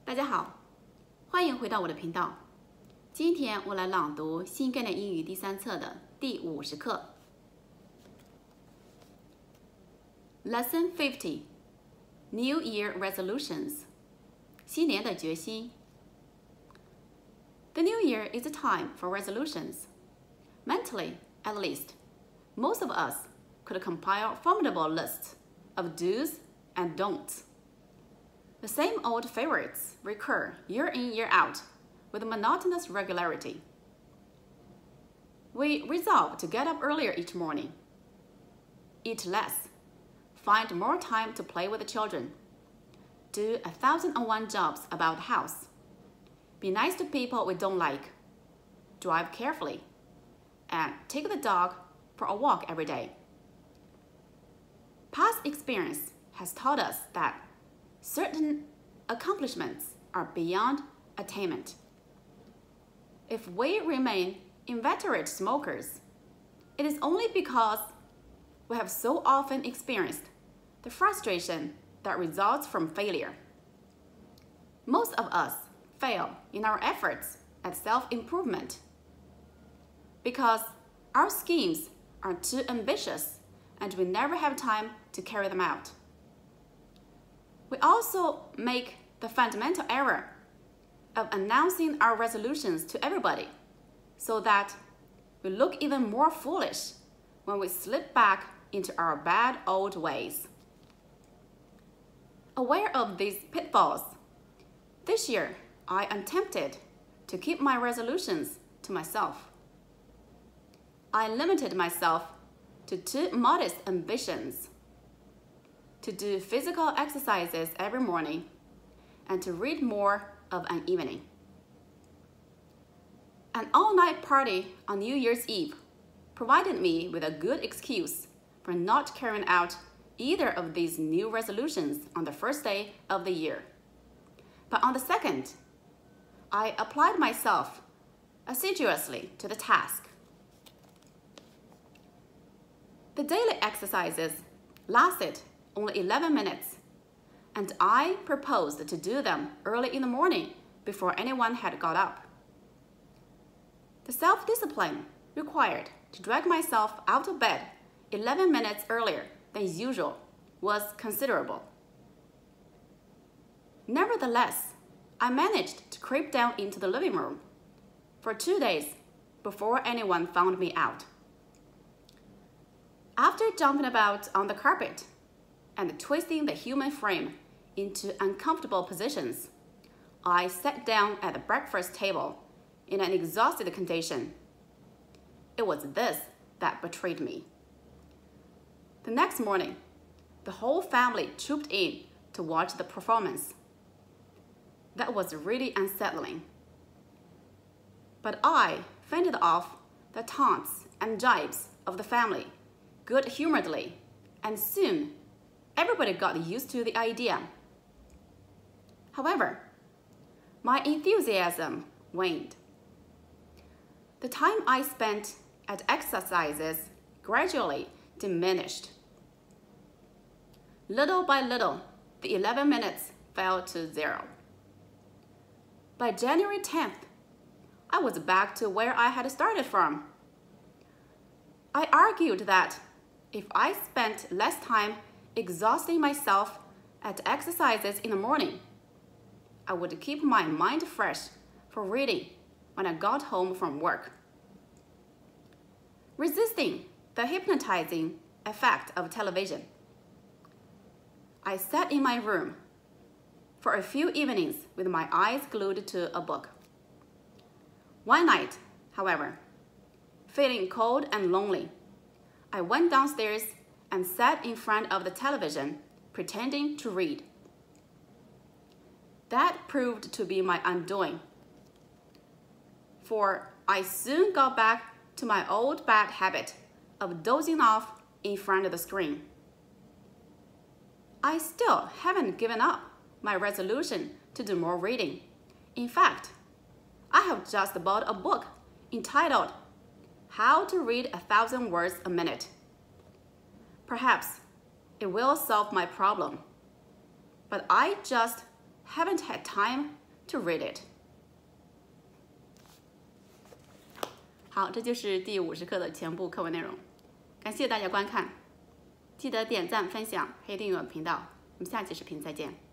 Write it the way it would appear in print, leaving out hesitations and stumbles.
大家好，欢迎回到我的频道。今天我来朗读新概念英语第3册的第50课。Lesson 50 New Year Resolutions 新年的决心。The new year is a time for resolutions. Mentally, at least, most of us could compile formidable lists of do's and don'ts. The same old favorites recur year in, year out with monotonous regularity. We resolve to get up earlier each morning, eat less, find more time to play with the children, do 1,001 jobs about the house, be nice to people we don't like, drive carefully, and take the dog for a walk every day. Past experience has taught us that certain accomplishments are beyond attainment. If we remain inveterate smokers, it is only because we have so often experienced the frustration that results from failure. Most of us fail in our efforts at self-improvement because our schemes are too ambitious and we never have time to carry them out. We also make the fundamental error of announcing our resolutions to everybody so that we look even more foolish when we slip back into our bad old ways. Aware of these pitfalls, this year I am tempted to keep my resolutions to myself. I limited myself to 2 modest ambitions: to do physical exercises every morning and to read more of an evening. An all-night party on New Year's Eve provided me with a good excuse for not carrying out either of these new resolutions on the first day of the year. But on the second, I applied myself assiduously to the task. The daily exercises lasted only 11 minutes, and I proposed to do them early in the morning before anyone had got up. The self-discipline required to drag myself out of bed 11 minutes earlier than usual was considerable. Nevertheless, I managed to creep down into the living room for 2 days before anyone found me out. After jumping about on the carpet and twisting the human frame into uncomfortable positions, I sat down at the breakfast table in an exhausted condition. It was this that betrayed me. The next morning, the whole family trooped in to watch the performance. That was really unsettling. But I fended off the taunts and jibes of the family good-humoredly, and soon everybody got used to the idea. However, my enthusiasm waned. The time I spent at exercises gradually diminished. Little by little, the 11 minutes fell to 0. By January 10th, I was back to where I had started from. I argued that if I spent less time exhausting myself at exercises in the morning, I would keep my mind fresh for reading when I got home from work. Resisting the hypnotizing effect of television, I sat in my room for a few evenings with my eyes glued to a book. One night, however, feeling cold and lonely, I went downstairs and sat in front of the television, pretending to read. That proved to be my undoing, for I soon got back to my old bad habit of dozing off in front of the screen. I still haven't given up my resolution to do more reading. In fact, I have just bought a book entitled How to Read 1,000 Words a Minute. Perhaps it will solve my problem, but I just haven't had time to read it. 好，这就是第50课的全部课文内容。感谢大家观看，记得点赞、分享，还有订阅我的频道。我们下期视频再见。